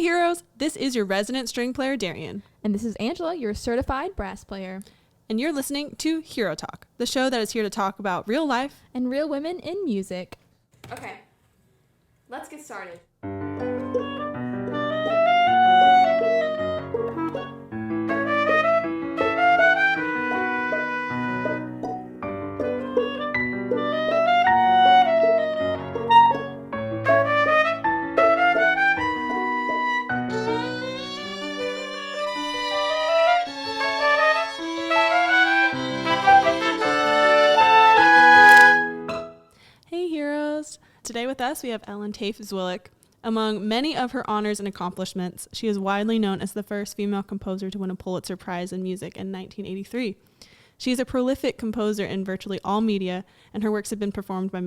Hey heroes, this is your resident string player Darian. And this is Angela, your certified brass player. And you're listening to Hero Talk, the show that is here to talk about real life and real women in music. Okay, let's get started. Today with us, we have Taafe Zwilich. Among many of her honors and accomplishments, she is widely known as the first female composer to win a Pulitzer Prize in Music in 1983. She is a prolific composer in virtually all media, and her works have been performed by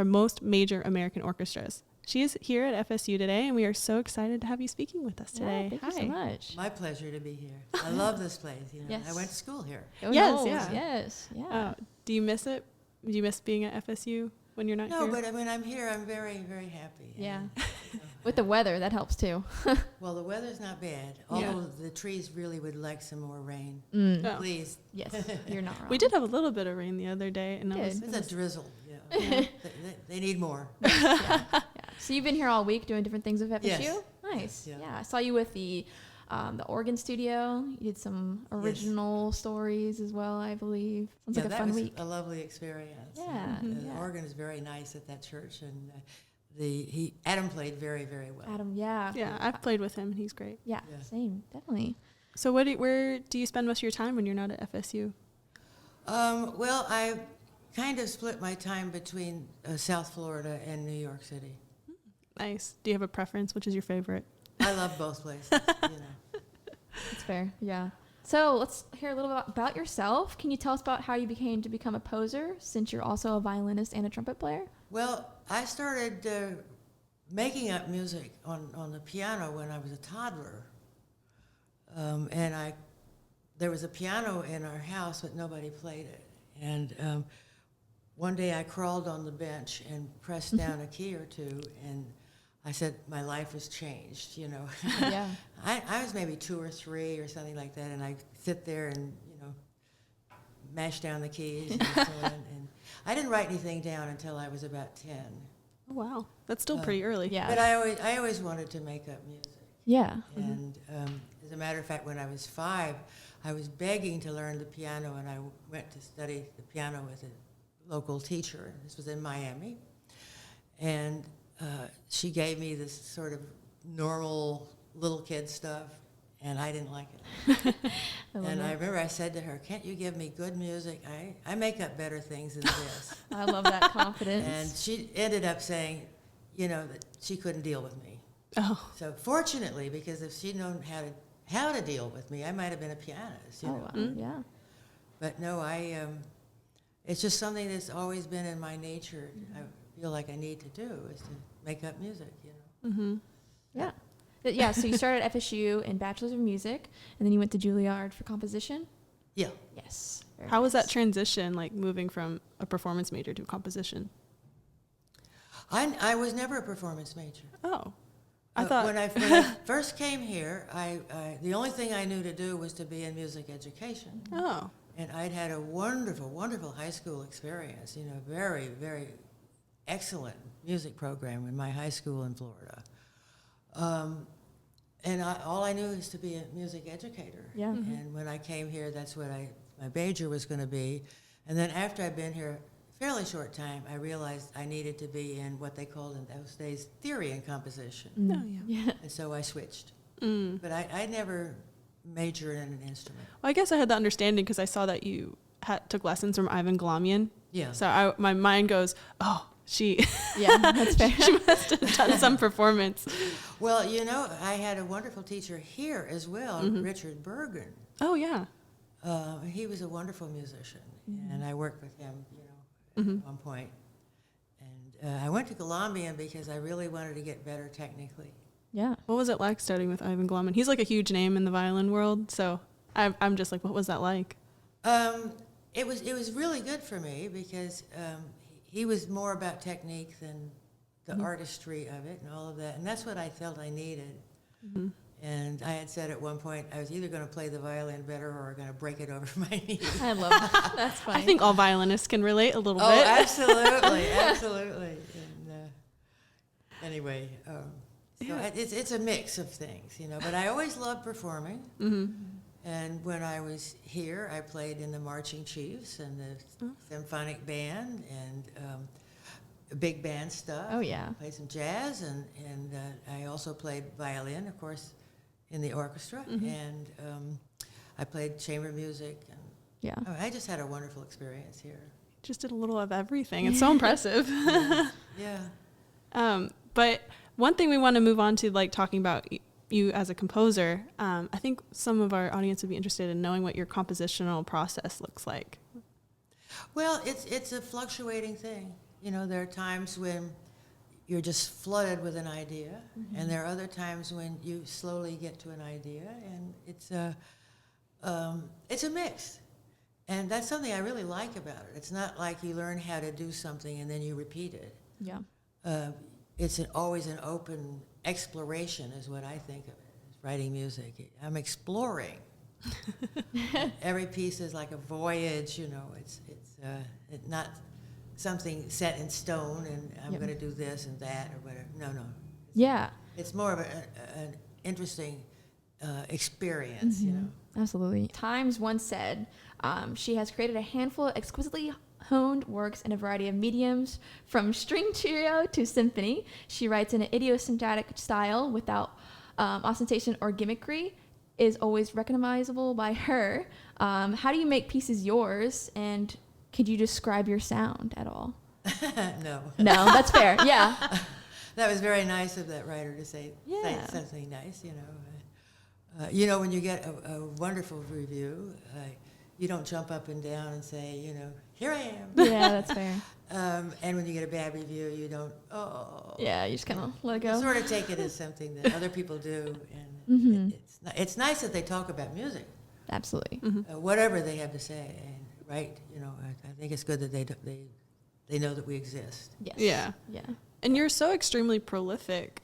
most major American orchestras. She is here at FSU today, and we are so excited to have you speaking with us today. Thank you so much. My pleasure to be here. I love this place. Yes. I went to school here. Oh, Yes. Yeah. Do you miss it? Do you miss being at FSU? When you're not here? No, but when I'm here, I'm very, very happy. Yeah. And, with the weather, that helps too. Well, the weather's not bad. Although the trees really would like some more rain. Oh. Please. Yes, you're not wrong. We did have a little bit of rain the other day. And It's a drizzle. Yeah. They need more. Yeah. So you've been here all week doing different things with FSU? Yes. Nice. Yeah. I saw you with the organ studio. You did some original stories as well, I believe. Sounds like a fun week. A lovely experience. Yeah. The organ is very nice at that church, and Adam played very, very well. Adam, yeah. Yeah, I've played with him. He's great. Yeah, same, definitely. So where do you spend most of your time when you're not at FSU? Well, I kind of split my time between South Florida and New York City. Nice. Do you have a preference? Which is your favorite? I love both places. That's fair. Yeah. So let's hear a little bit about yourself. Can you tell us about how you became to become a poser, since you're also a violinist and a trumpet player? Well, I started making up music on the piano when I was a toddler, and there was a piano in our house, but nobody played it. And one day I crawled on the bench and pressed down a key or two, and I said, my life has changed, Yeah. I was maybe 2 or 3 or something like that, and I sit there and, mash down the keys and so on. And I didn't write anything down until I was about 10. Oh, wow. That's still pretty early. Yeah. But I always wanted to make up music. Yeah. And as a matter of fact, when I was 5, I was begging to learn the piano, and I went to study the piano with a local teacher. This was in Miami. And she gave me this sort of normal little kid stuff, and I didn't like it. I remember I said to her, can't you give me good music? I make up better things than this. I love that confidence. And she ended up saying, that she couldn't deal with me. Oh. So fortunately, because if she'd known how to deal with me, I might have been a pianist. Wow. Yeah. But no, it's just something that's always been in my nature. I feel like I need to do is to make up music. Mm-hmm. Yeah. Yeah. So you started at FSU in Bachelor's of Music, and then you went to Juilliard for composition. Yeah. Yes. How was that transition, like moving from a performance major to composition? I was never a performance major. Oh. I thought when I first came here, the only thing I knew to do was to be in music education. Oh. And I'd had a wonderful, wonderful high school experience. Very, very excellent music program in my high school in Florida. And all I knew is to be a music educator. Yeah. Mm-hmm. And when I came here, that's what my major was going to be. And then after I'd been here a fairly short time, I realized I needed to be in what they called in those days theory and composition. Oh, yeah. Yeah. And so I switched. Mm. But I never majored in an instrument. Well, I guess I had the understanding because I saw that you took lessons from Ivan Glamian. Yeah. So my mind goes, oh, Yeah, that's fair. she must have done some performance. Well, I had a wonderful teacher here as well, Richard Bergen. Oh, yeah. He was a wonderful musician, and I worked with him, at one point. And I went to Colombian because I really wanted to get better technically. Yeah. What was it like studying with Ivan Glamian? He's like a huge name in the violin world, so I'm just like, what was that like? It was really good for me because he was more about technique than the artistry of it and all of that, and that's what I felt I needed. Mm-hmm. And I had said at one point I was either going to play the violin better or going to break it over my knee. I love that. That's funny. I think all violinists can relate a little Oh, bit. absolutely, absolutely. And anyway, so it's a mix of things, you know. But I always loved performing. Mm-hmm. And when I was here, I played in the Marching Chiefs and the symphonic band and big band stuff. Oh, yeah. Played some jazz, and I also played violin, of course, in the orchestra. Mm-hmm. And I played chamber music. And Yeah. I just had a wonderful experience here. Just did a little of everything. It's so impressive. Yeah. But one thing we want to move on to, like talking about you as a composer, I think some of our audience would be interested in knowing what your compositional process looks like. Well, it's a fluctuating thing. You know, there are times when you're just flooded with an idea, and there are other times when you slowly get to an idea, and it's a mix. And that's something I really like about it. It's not like you learn how to do something and then you repeat it. Yeah. It's always an open exploration is what I think of it, as writing music. I'm exploring. Every piece is like a voyage, you know. It's not something set in stone and I'm going to do this and that or whatever. No. Yeah. It's more of an interesting experience, you know. Absolutely. Times once said she has created a handful of exquisitely honed works in a variety of mediums, from string trio to symphony. She writes in an idiosyncratic style without ostentation or gimmickry, is always recognizable by her. How do you make pieces yours, and could you describe your sound at all? No. No, that's fair. Yeah. That was very nice of that writer to say something nice, you know. You know, when you get a wonderful review, you don't jump up and down and say, you know, here I am. Yeah, that's fair. And when you get a bad review, you don't, Yeah, you just kind of let it You go. sort of take it as something that other people do. And it's nice that they talk about music, Absolutely. whatever they have to say. And, right, you know, I think it's good that they know that we exist. Yes. Yeah. Yeah. And you're so extremely prolific.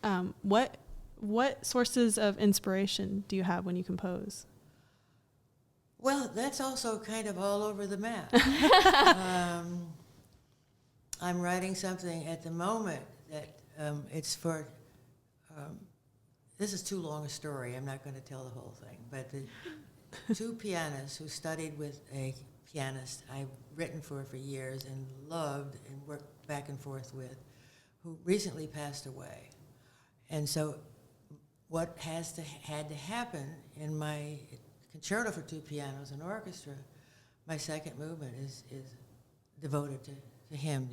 What sources of inspiration do you have when you compose? Well, that's also kind of all over the map. I'm writing something at the moment that it's for, this is too long a story. I'm not going to tell the whole thing. But the two pianists who studied with a pianist I've written for years and loved and worked back and forth with, who recently passed away. And so what had to happen in my concerto for two pianos and orchestra, my second movement is devoted to him,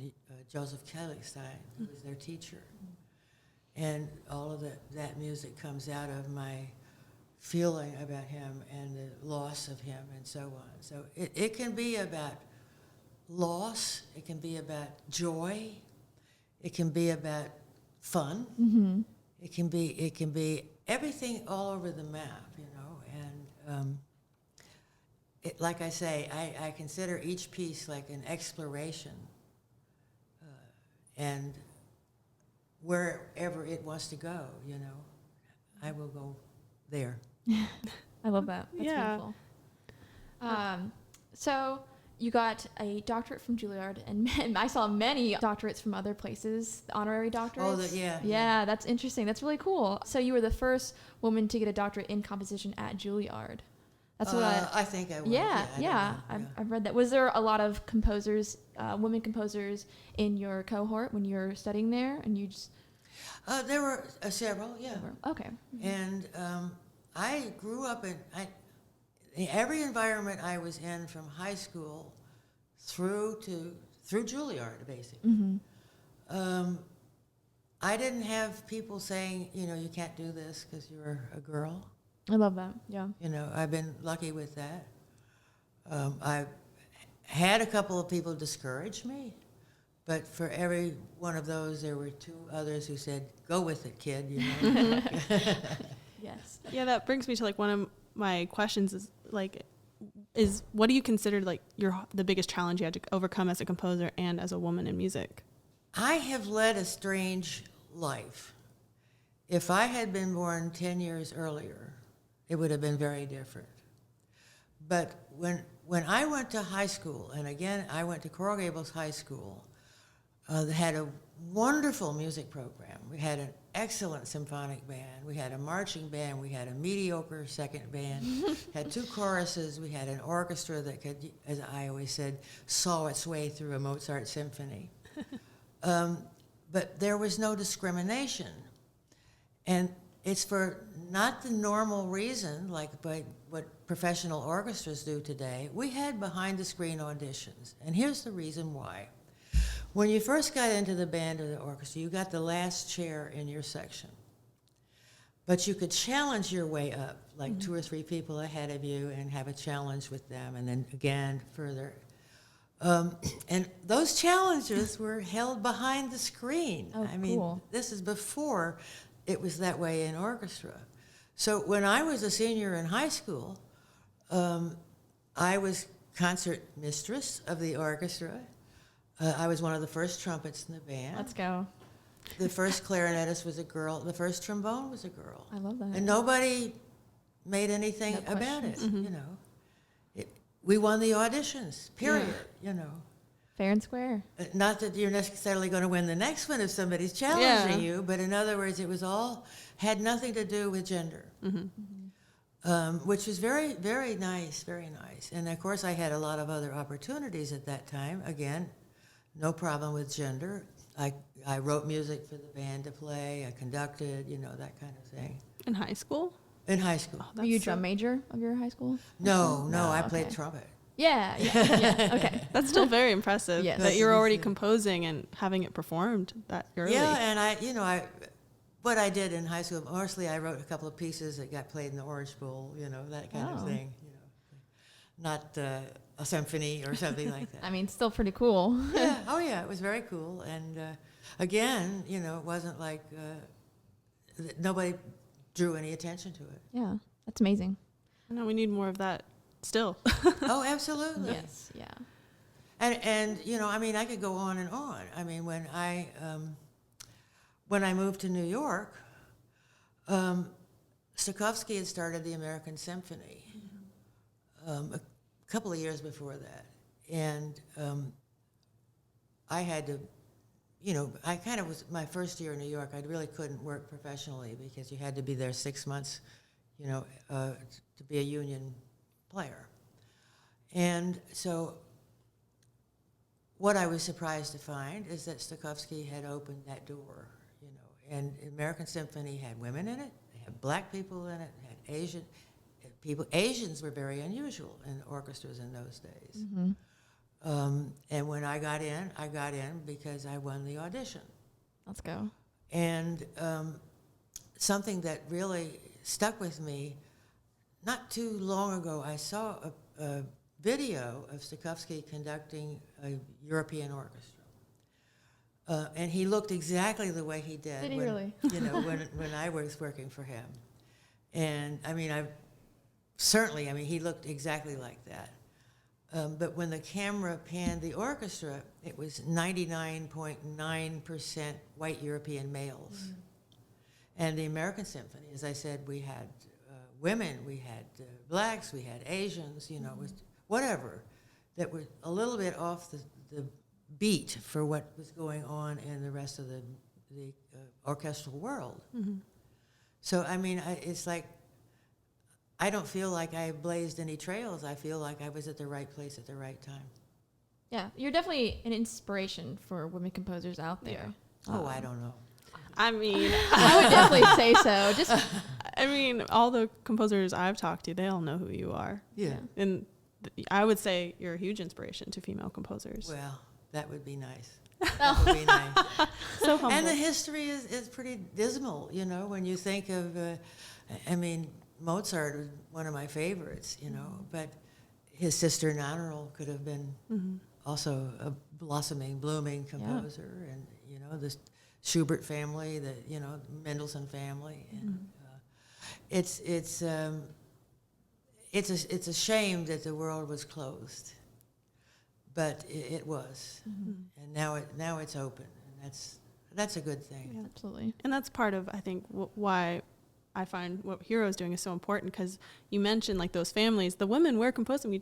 Joseph Kelligstein, who was their teacher. And all of that music comes out of my feeling about him and the loss of him and so on. So it can be about loss, it can be about joy, it can be about fun, it can be everything all over the map, you know. And like I say, I consider each piece like an exploration, and wherever it wants to go, you know, I will go there. I love that. That's beautiful. So you got a doctorate from Juilliard, and I saw many doctorates from other places, honorary doctorates. Oh, Yeah, that's interesting. That's really cool. So you were the first woman to get a doctorate in composition at Juilliard. That's what I think I was. Yeah. I've read that. Was there a lot of composers, women composers, in your cohort when you were studying there, and you just? There were several, yeah. Okay. And I grew up in every environment I was in, from high school through Juilliard, basically. I didn't have people saying, you know, you can't do this because you're a girl. I love that. Yeah. You know, I've been lucky with that. I've had a couple of people discourage me, but for every one of those, there were two others who said, "Go with it, kid." You know. Yes. Yeah, that brings me to like one of my questions is what do you consider like the biggest challenge you had to overcome as a composer and as a woman in music? I have led a strange life, if I had been born 10 years earlier, it would have been very different. But when I went to high school, and again, I went to Coral Gables High School, they had a wonderful music program. We had an excellent symphonic band. We had a marching band. We had a mediocre second band. Had 2 choruses. We had an orchestra that could, as I always said, saw its way through a Mozart symphony. But there was no discrimination. And it's for not the normal reason, like by what professional orchestras do today. We had behind-the-screen auditions. And here's the reason why. When you first got into the band or the orchestra, you got the last chair in your section. But you could challenge your way up, like 2 or 3 people ahead of you, and have a challenge with them, and then again further. And those challenges were held behind the screen. Oh, I mean, cool. this is before it was that way in orchestra. So when I was a senior in high school, I was concert mistress of the orchestra. I was one of the first trumpets in the band. Let's go. The first clarinetist was a girl. The first trombone was a girl. I love that. And nobody made anything No about it, questions. you know. We won the auditions, period, you know. Fair and square. Not that you're necessarily going to win the next one if somebody's challenging you, but in other words, it was all, had nothing to do with gender, which was very, very nice, very nice. And of course, I had a lot of other opportunities at that time. Again, no problem with gender. I wrote music for the band to play. I conducted, you know, that kind of thing. In high school? In high school. Were you a drum major of your high school? No, No, I okay. played trumpet. Yeah. Okay. That's still very impressive Yes. that you're already composing and having it performed that early. Yeah, and what I did in high school, mostly I wrote a couple of pieces that got played in the Orange Bowl, you know, that kind of thing. You know, not a symphony or something like that. I mean, still pretty cool. Yeah, oh yeah, it was very cool. And again, you know, it wasn't like nobody drew any attention to it. Yeah, that's amazing. I know we need more of that still. Oh, absolutely. Yes. Yeah. And you know, I mean, I could go on and on. I mean, when I moved to New York, Stokowski had started the American Symphony a couple of years before that, and I had to, you know, I kind of was my first year in New York. I really couldn't work professionally because you had to be there 6 months, you know, to be a union player. And so what I was surprised to find is that Stokowski had opened that door, you know, and American Symphony had women in it, they had black people in it, had Asian people. Asians were very unusual in orchestras in those days. And when I got in because I won the audition. Let's go. And something that really stuck with me, not too long ago, I saw a video of Stokowski conducting a European orchestra. And he looked exactly the way he did. Did he when, really? You know, when I was working for him. And I mean, he looked exactly like that. But when the camera panned the orchestra, it was 99.9% white European males. And the American Symphony, as I said, we had women, we had blacks, we had Asians, you know, it was whatever, that were a little bit off the beat for what was going on in the rest of the orchestral world. So, I mean, it's like, I don't feel like I blazed any trails. I feel like I was at the right place at the right time. Yeah, you're definitely an inspiration for women composers out there. Oh, I don't know. I mean, I would definitely say so. Just I mean, all the composers I've talked to, they all know who you are. Yeah. And I would say you're a huge inspiration to female composers. Well, that would be nice. That would be nice. So humble. And the history is pretty dismal, you know, when you think of, I mean, Mozart was one of my favorites, you know, but his sister Nannerl could have been also a blossoming, blooming composer, and, you know, the Schubert family, the, you know, Mendelssohn family. And, it's a shame that the world was closed, but it was, and now it's open, and that's a good thing. Absolutely. And that's part of, I think, why I find what Hero's doing is so important, because you mentioned like those families, the women were composing, they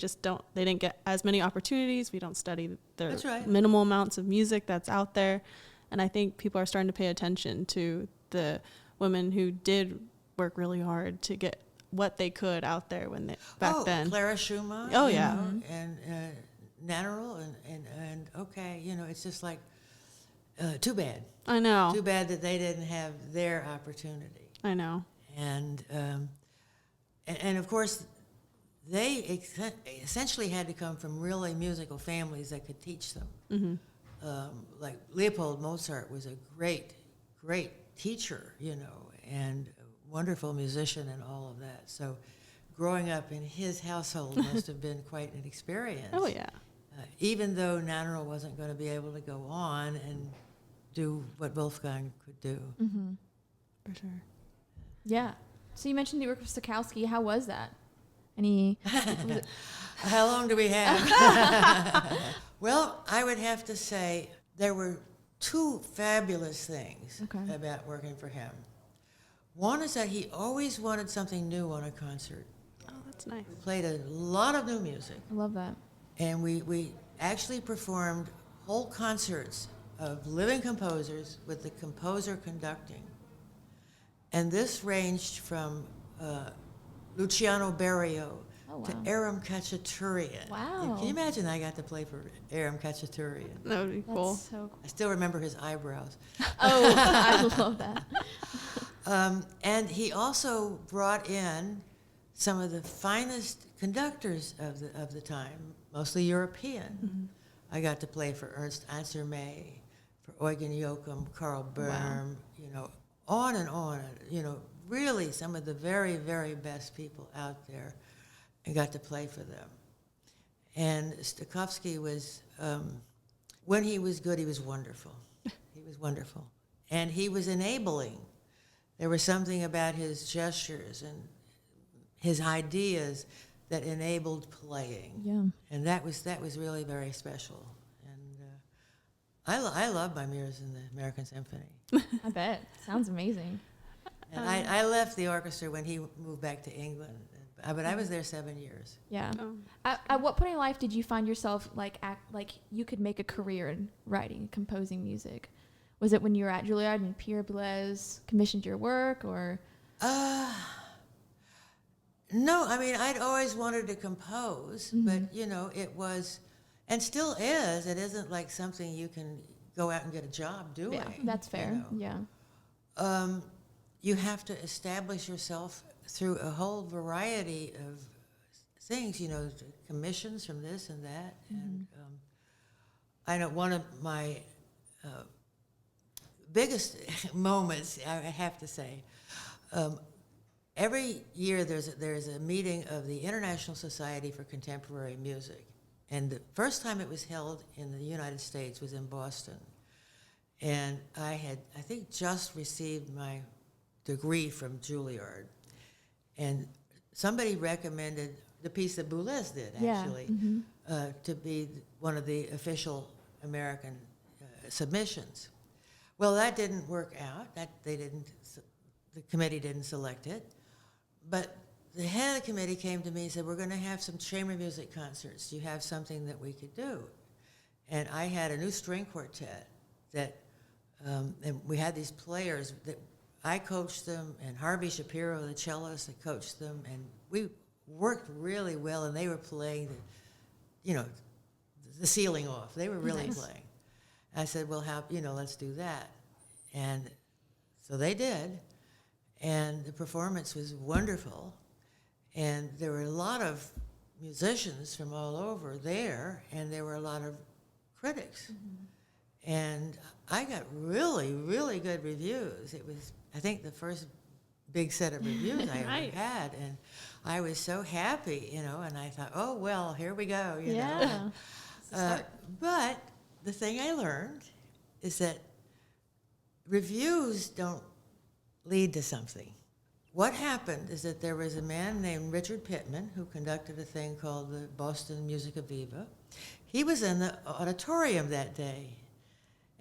didn't get as many opportunities. We don't study That's right. minimal amounts of music that's out there. And I think people are starting to pay attention to the women who did work really hard to get what they could out there back then. Clara Schumann. Oh, yeah. And Nannerl and okay, it's just like, too bad. I know. Too bad that they didn't have their opportunity. I know. And of course, they essentially had to come from really musical families that could teach them. Mm-hmm. Like Leopold Mozart was a great, great teacher, and a wonderful musician and all of that. So growing up in his household must have been quite an experience. Oh, yeah. Even though Nannerl wasn't going to be able to go on and do what Wolfgang could do. Mm-hmm. For sure. Yeah. So you mentioned you worked with Stokowski. How was that? Any? How long do we have? Well, I would have to say there were two fabulous things about working for him. One is that he always wanted something new on a concert. Oh, that's nice. We played a lot of new music. I love that. And we actually performed whole concerts of living composers with the composer conducting. And this ranged from Luciano Berio to Aram Khachaturian. Wow. Can you imagine I got to play for Aram Khachaturian? That would be cool. That's so cool. I still remember his eyebrows. Oh, I love that. And he also brought in some of the finest conductors of the time, mostly European. Mm-hmm. I got to play for Ernst Ansermet, for Eugen Joachim, Karl Böhm, on and on, really some of the very, very best people out there, and got to play for them. And Stokowski was, when he was good, he was wonderful. He was wonderful. And he was enabling. There was something about his gestures and his ideas that enabled playing. Yeah. And that was really very special. And I love my mirrors in the American Symphony. I bet. Sounds amazing. And I left the orchestra when he moved back to England, but I was there 7 years. Yeah. Oh. At what point in life did you find yourself like you could make a career in writing, composing music? Was it when you were at Juilliard and Pierre Boulez commissioned your work, or? No, I mean, I'd always wanted to compose, but, it was, and still is, it isn't like something you can go out and get a job doing. Yeah, that's fair. Yeah. You have to establish yourself through a whole variety of things, commissions from this and that. And I know one of my biggest moments, I have to say, every year there's a meeting of the International Society for Contemporary Music. And the first time it was held in the United States was in Boston. And I think, just received my degree from Juilliard. And somebody recommended the piece that Boulez did, actually, to be one of the official American submissions. Well, that didn't work out. The committee didn't select it. But the head of the committee came to me and said, we're going to have some chamber music concerts. Do you have something that we could do? And I had a new string quartet that, and we had these players that I coached them, and Harvey Shapiro, the cellist, that coached them, and we worked really well, and they were playing the ceiling off. They were really playing. I said, well, let's do that. And so they did, and the performance was wonderful. And there were a lot of musicians from all over there, and there were a lot of critics. And I got really, really good reviews. It was, I think, the first big set of reviews I ever had. And I was so happy, and I thought, oh, well, here we go, Yeah. But the thing I learned is that reviews don't lead to something. What happened is that there was a man named Richard Pittman who conducted a thing called the Boston Musica Viva. He was in the auditorium that day,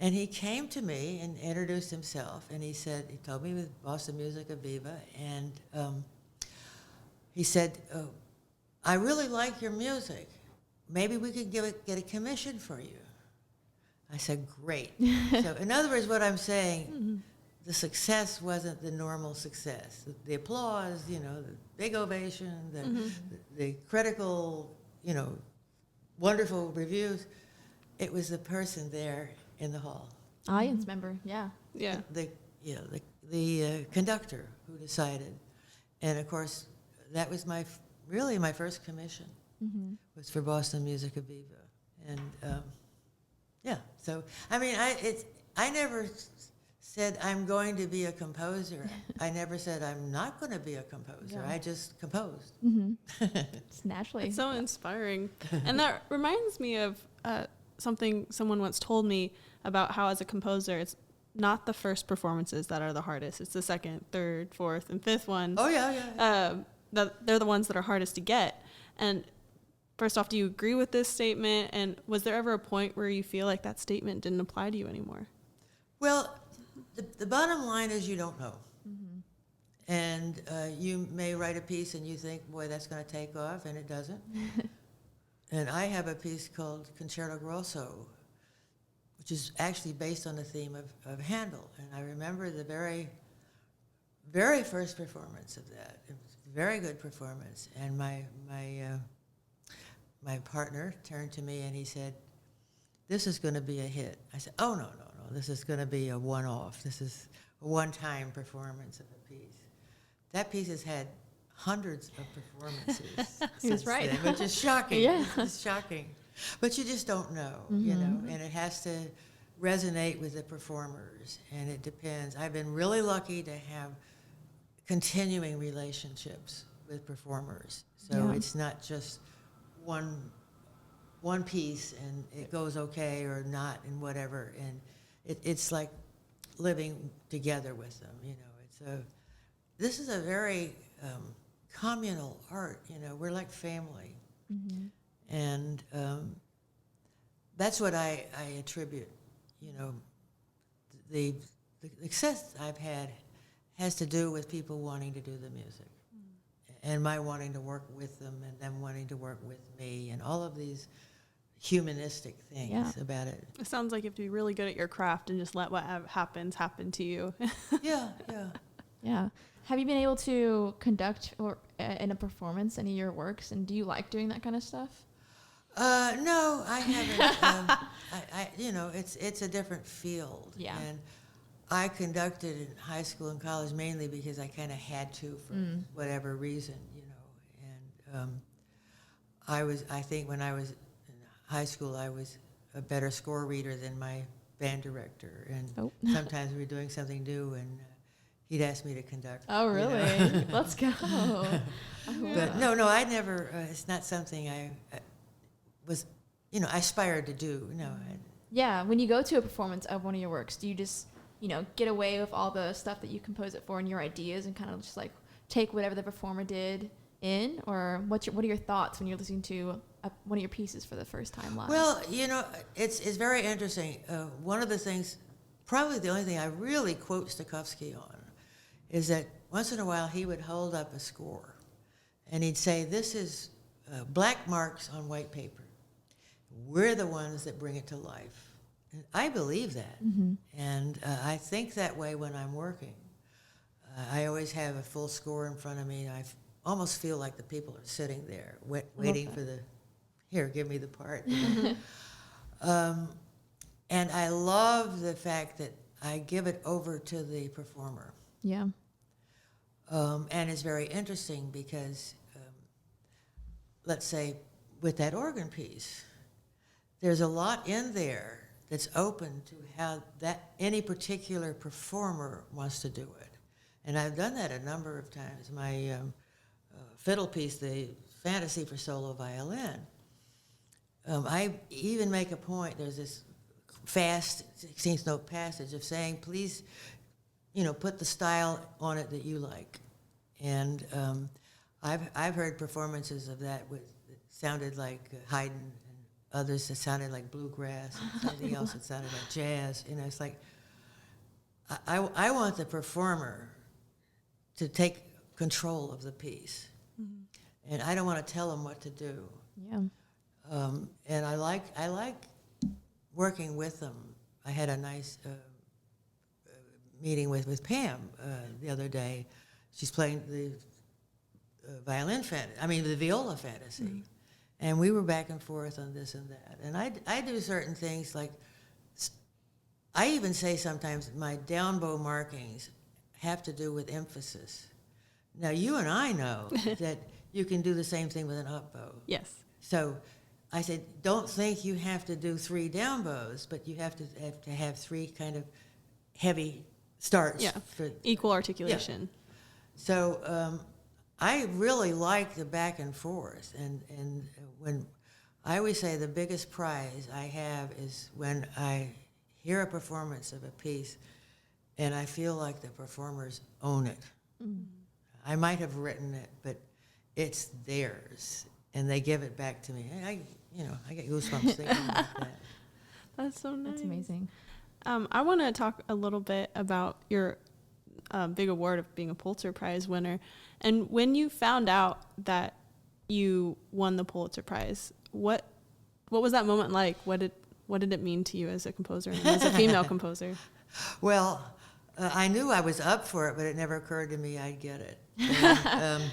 And he came to me and introduced himself, and he told me with Boston Music of Viva, and he said, oh, I really like your music. Maybe we could get a commission for you. I said, great. So in other words, what I'm saying, the success wasn't the normal success. The applause, the big ovation, the critical, wonderful reviews. It was the person there in the hall. Audience member, yeah. Yeah. The conductor who decided. And of course, that was really my first commission was for Boston Music of Viva. And so I mean, I never said I'm going to be a composer. I never said I'm not going to be a composer. Yeah. I just composed. It's naturally. It's so inspiring. And that reminds me of something someone once told me about how, as a composer, it's not the first performances that are the hardest. It's the second, third, fourth, and fifth ones. Oh, yeah. They're the ones that are hardest to get. And first off, do you agree with this statement? And was there ever a point where you feel like that statement didn't apply to you anymore? Well, the bottom line is you don't know. And you may write a piece and you think, boy, that's going to take off, and it doesn't. And I have a piece called Concerto Grosso, which is actually based on the theme of Handel. And I remember the very, very first performance of that. It was a very good performance. And my partner turned to me and he said, this is going to be a hit. I said, oh, no. This is going to be a one-off. This is a one-time performance of a piece. That piece has had hundreds of performances. That's right. Then, which is shocking. Yeah. It's shocking. But you just don't know, and it has to resonate with the performers, and it depends. I've been really lucky to have continuing relationships with performers. So it's not just one piece and it goes okay or not and whatever. And it's like living together with them, this is a very communal art, we're like family. And that's what I attribute, the success I've had has to do with people wanting to do the music and my wanting to work with them and them wanting to work with me and all of these humanistic things about it. It sounds like you have to be really good at your craft and just let what happens happen to you. Yeah. Have you been able to conduct or in a performance any of your works, and do you like doing that kind of stuff? No, I haven't. It's a different field. Yeah. And I conducted in high school and college mainly because I kind of had to for whatever reason, And I think when I was in high school, I was a better score reader than my band director. And sometimes we were doing something new and he'd ask me to conduct. Oh, really? Let's go. But no, I never, it's not something I was, I aspired to do. Yeah, when you go to a performance of one of your works, do you just, get away with all the stuff that you compose it for and your ideas and kind of just like take whatever the performer did in? Or what are your thoughts when you're listening to one of your pieces for the first time live? Well, it's very interesting. One of the things, probably the only thing I really quote Stokowski on, is that once in a while he would hold up a score and he'd say, this is black marks on white paper. We're the ones that bring it to life. And I believe that. And I think that way when I'm working. I always have a full score in front of me. I almost feel like the people are sitting there waiting for here, give me the part. And I love the fact that I give it over to the performer. Yeah. And it's very interesting because, let's say, with that organ piece, there's a lot in there that's open to how any particular performer wants to do it. And I've done that a number of times. My fiddle piece, the Fantasy for Solo Violin, I even make a point, there's this fast 16th note passage of saying, please, put the style on it that you like. And I've heard performances of that that sounded like Haydn others that sounded like bluegrass, and something else that sounded like jazz. You know, it's like I want the performer to take control of the piece, and I don't want to tell them what to do. Yeah. And I like working with them. I had a nice meeting with Pam the other day. She's playing the the viola fantasy, and we were back and forth on this and that. And I do certain things like I even say sometimes my down bow markings have to do with emphasis. Now you and I know that you can do the same thing with an up bow. Yes. So I said, don't think you have to do 3 down bows, but you have to have 3 kind of heavy starts. Yeah. For Equal articulation. Yeah. So I really like the back and forth, and when I always say the biggest prize I have is when I hear a performance of a piece, and I feel like the performers own it. Mm. I might have written it, but it's theirs, and they give it back to me. I get goosebumps thinking about that. That's so nice. That's amazing. I want to talk a little bit about your big award of being a Pulitzer Prize winner. And when you found out that you won the Pulitzer Prize, what was that moment like? What did it mean to you as a composer and as a female composer? Well, I knew I was up for it, but it never occurred to me I'd get it. And,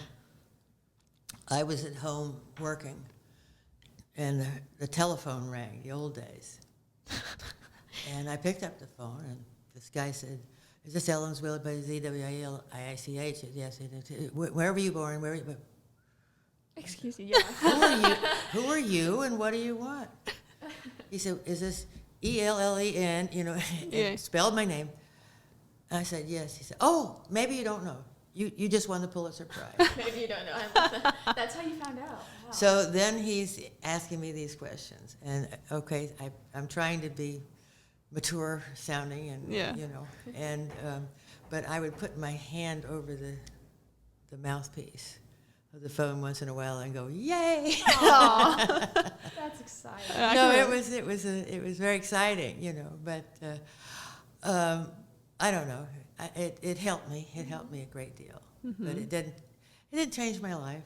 I was at home working, and the telephone rang, the old days. And I picked up the phone, and this guy said, "Is this Ellen Zwilich by Zwilich?" Yes. Where were you born? Where were you? Excuse me, yeah. Who are you, and what do you want? He said, "Is this Ellen?" Yeah. Spelled my name. I said, "Yes." He said, "Oh, maybe you don't know. You just won the Pulitzer Prize." Maybe you don't know. That's how you found out. Wow. So then he's asking me these questions, and okay, I'm trying to be mature sounding, and but I would put my hand over the mouthpiece of the phone once in a while and go, "Yay!" That's exciting. No, it was very exciting, But I don't know. It helped me. It helped me a great deal, but it didn't change my life.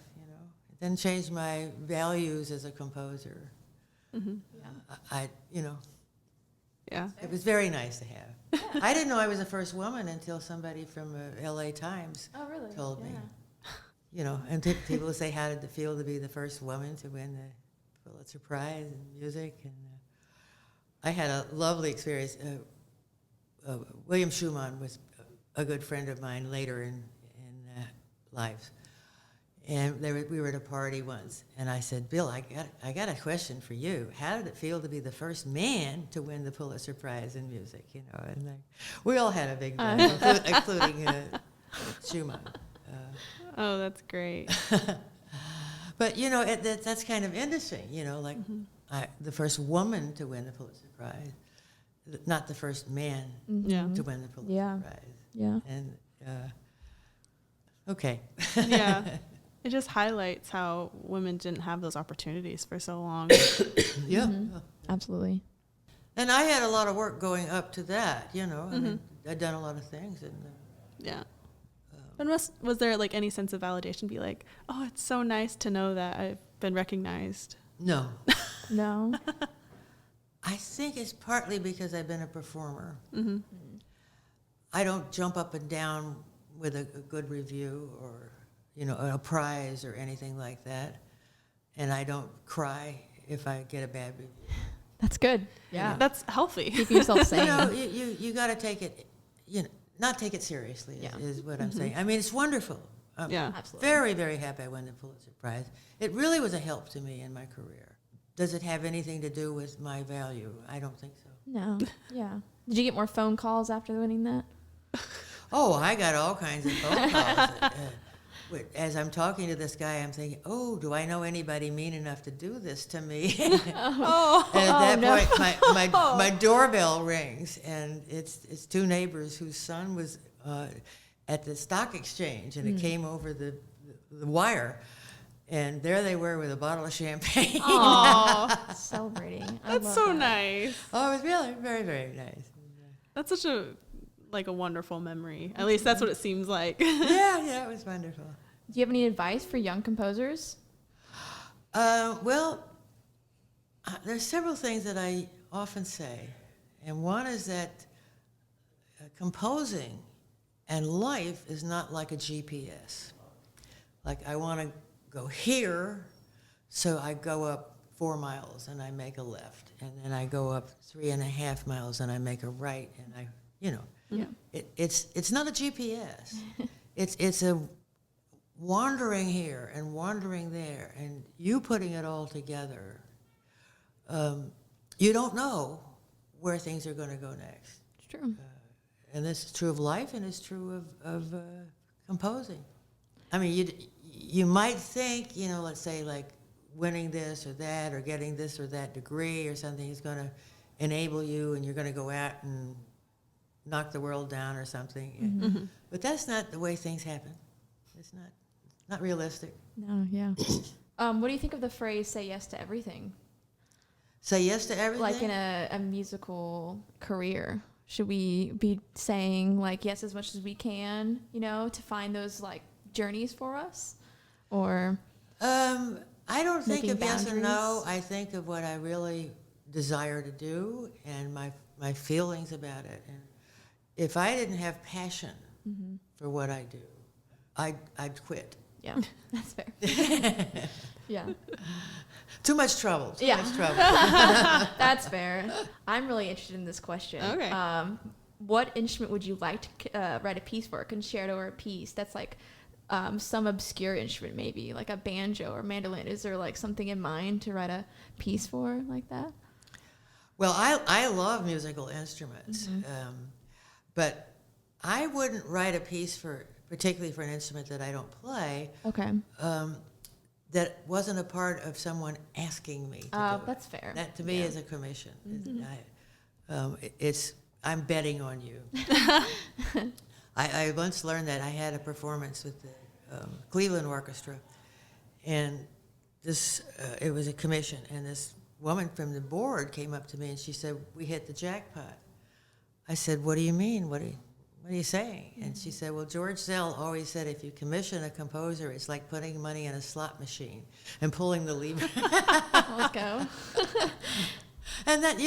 It didn't change my values as a composer. Yeah. It was very nice to have. I didn't know I was the first woman until somebody from L.A. Times told me. And people would say, "How did it feel to be the first woman to win the Pulitzer Prize in music?" And I had a lovely experience. William Schumann was a good friend of mine later in life, and we were at a party once, and I said, "Bill, I got a question for you. How did it feel to be the first man to win the Pulitzer Prize in music?" And we all had a big day, including Schumann. Oh, that's great. But that's kind of interesting. The first woman to win the Pulitzer Prize, not the first man to win the Pulitzer Prize. Yeah. And okay. Yeah. It just highlights how women didn't have those opportunities for so long. Yeah. Absolutely. And I had a lot of work going up to that. I mean, I'd done a lot of things, and yeah. And was there like any sense of validation? Be like, oh, it's so nice to know that I've been recognized. No. No. I think it's partly because I've been a performer. Mm-hmm. I don't jump up and down with a good review or a prize or anything like that, and I don't cry if I get a bad review. That's good. Yeah. That's healthy. Keeping yourself sane. You got to take it, not take it seriously is what I'm saying. I mean, it's wonderful. Yeah. Absolutely. Very, very happy I won the Pulitzer Prize. It really was a help to me in my career. Does it have anything to do with my value? I don't think so. No. Yeah. Did you get more phone calls after winning that? Oh, I got all kinds of phone calls. As I'm talking to this guy, I'm thinking, "Oh, do I know anybody mean enough to do this to me?" And at that point, my doorbell rings, and it's 2 neighbors whose son was at the stock exchange, and it came over the wire. And there they were with a bottle of champagne. Aw, Celebrating. I that's love so that. nice. Oh, it was really very, very nice. That's such a wonderful memory. At least that's what it seems like. Yeah, it was wonderful. Do you have any advice for young composers? Well, there's several things that I often say, and one is that composing and life is not like a GPS. Like I want to go here, so I go up 4 miles and I make a left, and then I go up 3.5 miles and I make a right, and I, Yeah. it's not a GPS. It's a wandering here and wandering there, and you putting it all together. You don't know where things are going to go next. It's true. And this is true of life, and it's true of composing. I mean, you might think, let's say like winning this or that, or getting this or that degree or something is going to enable you, and you're going to go out and knock the world down or something. Mm-hmm. But that's not the way things happen. It's not realistic. No, yeah. What do you think of the phrase "say yes to everything"? Say yes to everything. Like in a musical career, should we be saying like yes as much as we can, to find those like journeys for us, or? I don't think Making of yes or no. boundaries? I think of what I really desire to do and my feelings about it. And if I didn't have passion for what I do, I'd quit. Yeah, that's fair. Yeah. Too much trouble. Too Yeah. much trouble. That's fair. I'm really interested in this question. Okay. What instrument would you like to write a piece for? A concerto or a piece that's like some obscure instrument, maybe like a banjo or mandolin? Is there like something in mind to write a piece for like that? Well, I love musical instruments, but I wouldn't write a piece particularly for an instrument that I don't play. Okay. That wasn't a part of someone asking me to do it. That's fair. That to me Yeah. is a commission. I'm betting on you. I once learned that I had a performance with the Cleveland Orchestra, and it was a commission, and this woman from the board came up to me and she said, "We hit the jackpot." I said, "What do you mean? What are you saying?" And she said, "Well, George Zell always said if you commission a composer, it's like putting money in a slot machine and pulling the lever." Let's go. And that,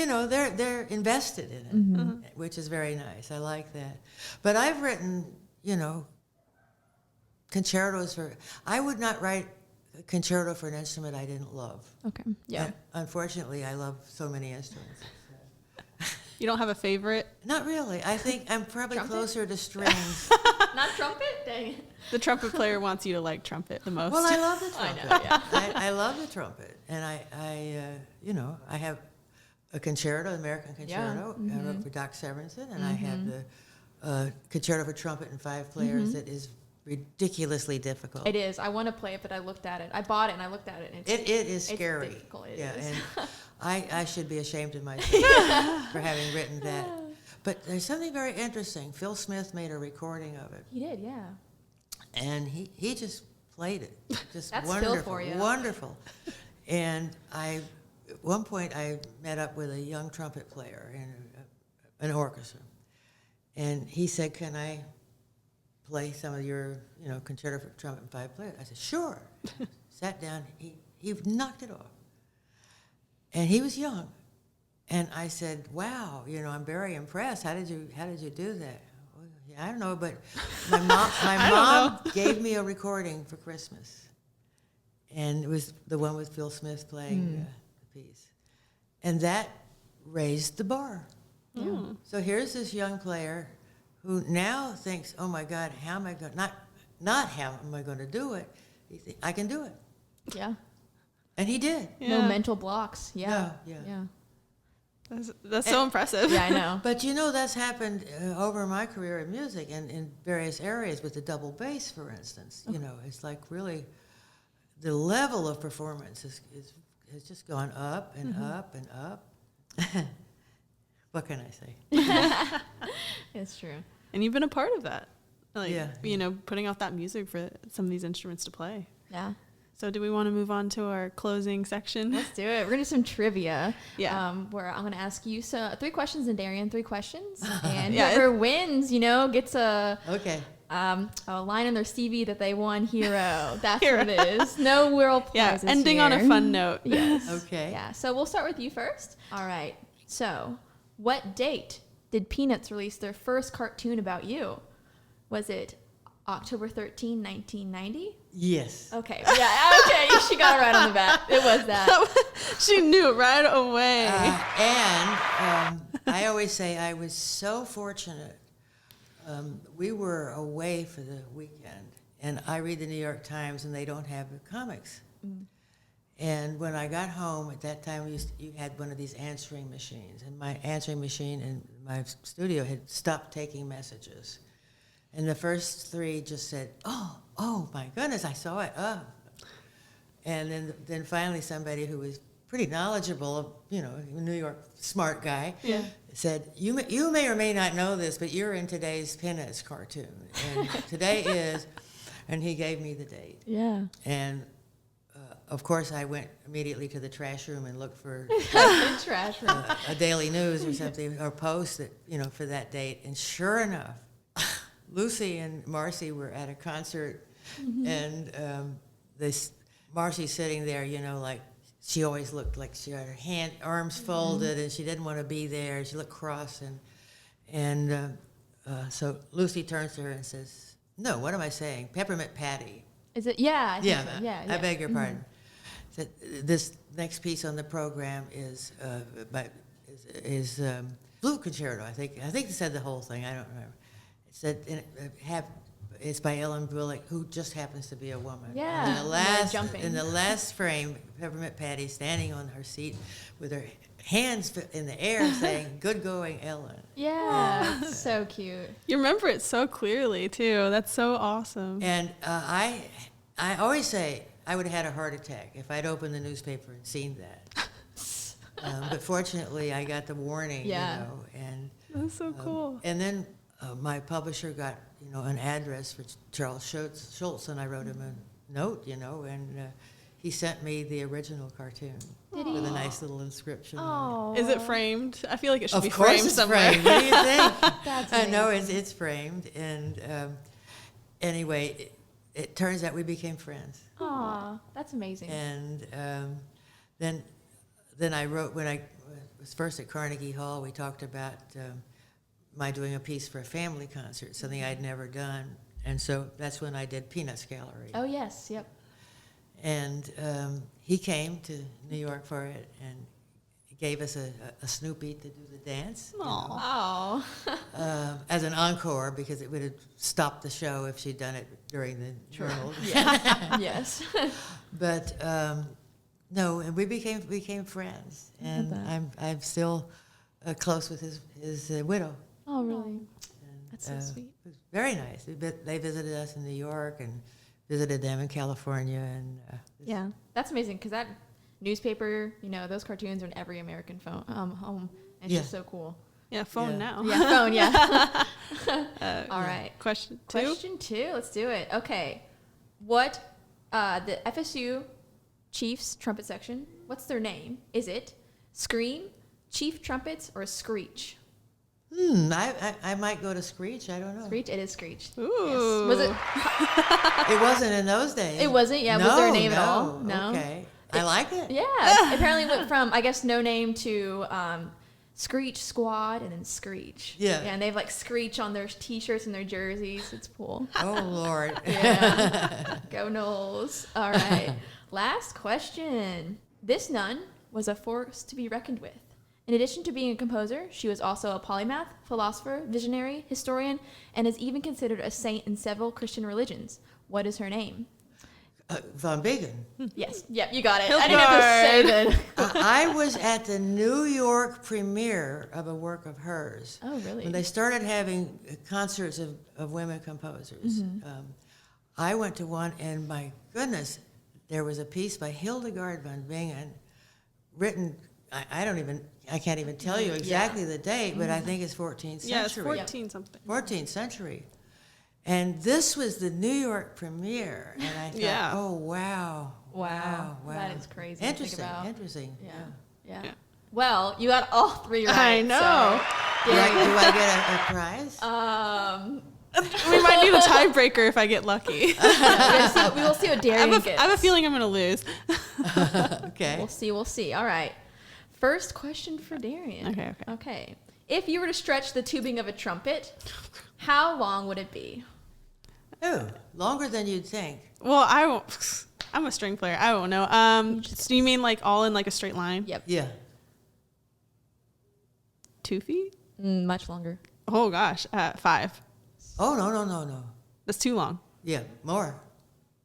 they're invested in it, which is very nice. I like that. But I've written, concertos I would not write a concerto for an instrument I didn't love. Okay. Yeah. And unfortunately, I love so many instruments. You don't have a favorite? Not really. I think I'm probably Trumpet? closer to strings. Not trumpet? Dang it. The trumpet player wants you to like trumpet the most. Well, I love the I trumpet. know, yeah. I love the trumpet. And I have a concerto, American concerto, I wrote for Doc Severinsen, and I have the concerto for trumpet and 5 players that is ridiculously difficult. It is. I want to play it, but I looked at it. I bought it and I looked at it. And It is scary. It's difficult. It yeah, is. and I should be ashamed of myself for having written that. But there's something very interesting. Phil Smith made a recording of it, He did, yeah. and he just played it. Just That's Phil wonderful, for you. wonderful. And at one point I met up with a young trumpet player in an orchestra, and he said, "Can I play some of your, concerto for trumpet and 5 players?" I said, "Sure." Sat down. He knocked it off, and he was young. And I said, "Wow, I'm very impressed. How did you do that?" "Well, yeah, I don't know, but my mom gave me a recording for Christmas, and it was the one with Phil Smith playing the piece, and that raised the bar." Yeah. So here's this young player who now thinks, "Oh my God, how am I going? Not how am I going to do it? He thinks, I can do it," Yeah. and he did. No mental blocks. Yeah. No, yeah. Yeah. That's so impressive. Yeah, I know. But that's happened over my career in music and in various areas with the double bass, for instance. It's like really the level of performance has just gone up and up and up. What can I say? It's true. And you've been a part of that. Like, Yeah. putting out that music for some of these instruments to play. Yeah. So do we want to move on to our closing section? Let's do it. We're going to do some trivia. Yeah. Where I'm going to ask you 3 questions and Darian 3 questions. And Yeah, whoever wins, gets Okay. a line on their CV that they won hero. That's what it is. No world Yeah, prizes ending here. on a fun note. Yes. Okay. Yeah. So we'll start with you first. All right. So what date did Peanuts release their first cartoon about you? Was it October 13, 1990? Yes. Okay. Yeah. Okay. She got it right on the bat. It was that. She knew it right away. And I always say I was so fortunate. We were away for the weekend, and I read the New York Times, and they don't have the comics. And when I got home, at that time, you had one of these answering machines, and my answering machine in my studio had stopped taking messages. And the first 3 just said, oh my goodness, I saw it. Oh. And then finally somebody who was pretty knowledgeable, a New York smart guy, said, you may or may not know this, but you're in today's Peanuts cartoon. And today is, and he gave me the date. Yeah. And of course, I went immediately to the trash room and looked for Trash room. a Daily News or something, or post that, for that date. And sure enough, Lucy and Marcy were at a concert, and Marcy sitting there, like she always looked like she had her arms folded, and she didn't want to be there. She looked cross, and so Lucy turns to her and says, "No, what am I saying? Peppermint Patty." Is it? Yeah. I think Yeah, so. Yeah. I beg your pardon. So this next piece on the program is Flute Concerto. I think they said the whole thing. I don't remember. It said it's by Ellen Bullock, who just happens to be a woman. Yeah. And in the last frame, Peppermint Patty standing on her seat with her hands in the air saying, "Good going, Ellen." Yeah. So cute. You remember it so clearly, too. That's so awesome. And I always say I would have had a heart attack if I'd opened the newspaper and seen that. But fortunately, I got the warning, and That's so cool. and then my publisher got, an address for Charles Schultz, and I wrote him a note, and he sent me the original cartoon Did with he? a nice little inscription. on Oh. Is it framed? I feel like it should Of be course framed it's somewhere. framed. What do you think? That's I know amazing. it's framed, and anyway, it turns out we became friends. Aw, that's amazing. And then I wrote, when I was first at Carnegie Hall, we talked about my doing a piece for a family concert, something I'd never done. And so that's when I did Peanuts Gallery. Oh, yes. Yep. And he came to New York for it and gave us a Snoopy to do the dance. Oh. As an encore, because it would have stopped the show if she'd done it during the journal. Yes. But no, and we became friends, and I'm still close with his widow. Oh, really? And, That's so sweet. It was very nice. They visited us in New York and visited them in California, and Yeah, that's amazing because that newspaper, those cartoons are in every American home. And it's just so cool. Yeah, phone Yeah. now. Yeah, phone, yeah. All right. Question 2. Question 2, let's do it. Okay. What, the FSU Chiefs trumpet section, what's their name? Is it Scream, Chief Trumpets, or Screech? I might go to Screech. I don't know. Screech? It is Screech. Ooh. Yes. Was it? It wasn't in those days. It wasn't? Yeah, was there a name at all? No. Okay. I like it. Yeah. Apparently went from, I guess, no name to Screech Squad and then Screech. Yeah. And they have Screech on their T-shirts and their jerseys. It's cool. Oh, Lord. Yeah. Go Knowles. All right. Last question. This nun was a force to be reckoned with. In addition to being a composer, she was also a polymath, philosopher, visionary, historian, and is even considered a saint in several Christian religions. What is her name? Von Bingen. Yes. Yep, you got it. I didn't have to say that. I was at the New York premiere of a work of hers. Oh, really? When they started having concerts of women composers. I went to one, and my goodness, there was a piece by Hildegard von Bingen written, I can't even tell you exactly the date, but I think it's 14th century. Yeah, it's 14 something. 14th century. And this was the New York premiere. And I thought, oh, wow, Wow. Wow. That is crazy to think Interesting. about. Interesting. Yeah. Yeah. Well, you got all 3 right. I know. So, Do I get a prize? We might need a tiebreaker if I get lucky. we will see what Darian gets. I have a feeling I'm going to lose. Okay. We'll see. All right. First question for Darian. Okay. If you were to stretch the tubing of a trumpet, how long would it be? Oh, longer than you'd think. Well, I'm a string player. I won't know. So you mean like all in like a straight line? Yep. Yeah. 2 feet? Much longer. Oh gosh, 5. Oh, no. That's too long. Yeah, more.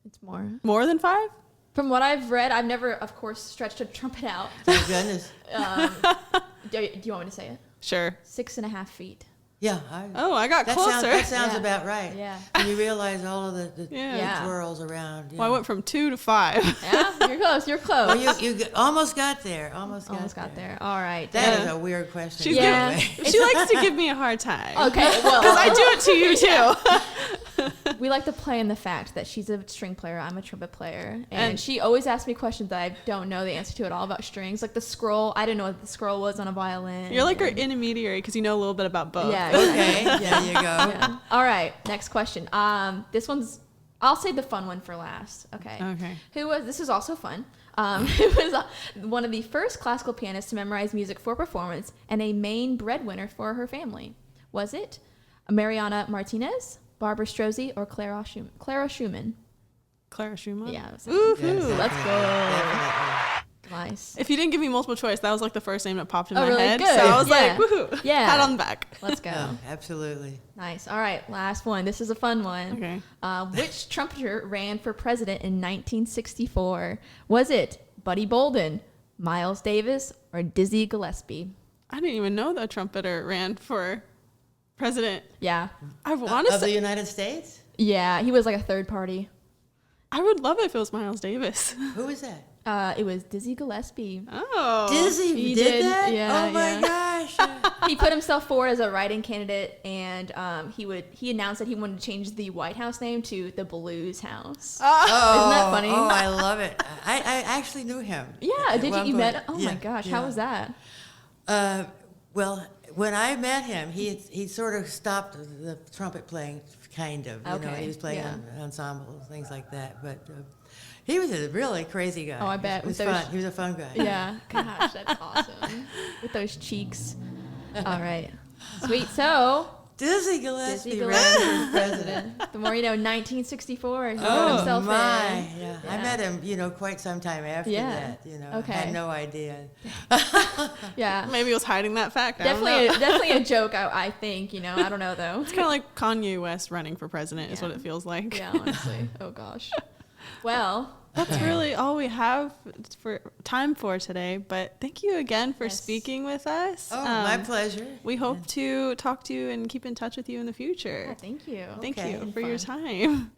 It's more. More than 5? From what I've read, I've never, of course, stretched a trumpet out. Thank goodness. Do you want me to say it? Sure. 6.5 feet. Yeah. I got closer. That sounds Yeah. about right. Yeah. And you realize all of the Yeah. twirls around. Yeah. Well, I went from 2 to 5. Yeah, you're close. You're close. Well, you almost got there. Almost got there. All right. That is a weird question. She's Yeah. she likes to give me a hard time. Okay, well. Because I do it to you too. We like to play in the fact that she's a string player, I'm a trumpet player, and she always asks me questions that I don't know the answer to at all about strings. Like the scroll, I didn't know what the scroll was on a violin. You're like our intermediary because you know a little bit about both. Yeah. Okay, there you go. Yeah. All right, next question. This one's, I'll say the fun one for last. Okay. This is also fun. Who was one of the first classical pianists to memorize music for performance and a main breadwinner for her family? Was it Mariana Martinez, Barbara Strozzi, or Clara Schumann? Clara Schumann? Yeah. Woohoo. Let's go. Definitely. Nice. If you didn't give me multiple choice, that was like the first name that popped in Oh, my really? head. Good. So I was Yeah. like, woohoo. Yeah. Pat on the back. Let's go. Oh, absolutely. Nice. All right, last one. This is a fun one. Okay. Which trumpeter ran for president in 1964? Was it Buddy Bolden, Miles Davis, or Dizzy Gillespie? I didn't even know the trumpeter ran for president. Yeah. I want to Of the say, United States? Yeah, he was like a third party. I would love it if it was Miles Davis. Who is that? It was Dizzy Gillespie. Oh. Dizzy he did did, that? yeah, Oh my yeah. gosh. He put himself forward as a write-in candidate, and he announced that he wanted to change the White House name to the Blues House. Oh, Isn't that funny? Oh, I love it. I actually knew him. Yeah, at did one you point. met? Oh my Yeah, gosh, yeah. how was that? Well, when I met him, he sort of stopped the trumpet playing, kind of. You know, Okay, he was playing yeah. ensembles, things like that. But he was a really crazy guy. Oh, I bet. It was With those- fun. He was a fun guy. Yeah, gosh, that's awesome. With those cheeks. All right, sweet. So Dizzy Gillespie Dizzy ran Gillespie. for president. the more you know. 1964. He wrote Oh himself my! in. Yeah. I Yeah. met him, quite some time after Yeah. that. Okay. I had no idea. Yeah, Maybe he was hiding that fact. I don't know. definitely a joke. I think I don't know though. It's kind of like Kanye West running for president is Yeah. what it feels like. Yeah, honestly. Oh gosh. Well, That's really all we have for time for today. But thank you again for Yes. speaking with us. Oh, my pleasure. We hope to talk to you and keep in touch with you in the future. yeah, thank you. Thank Okay. you Been for your fun. time.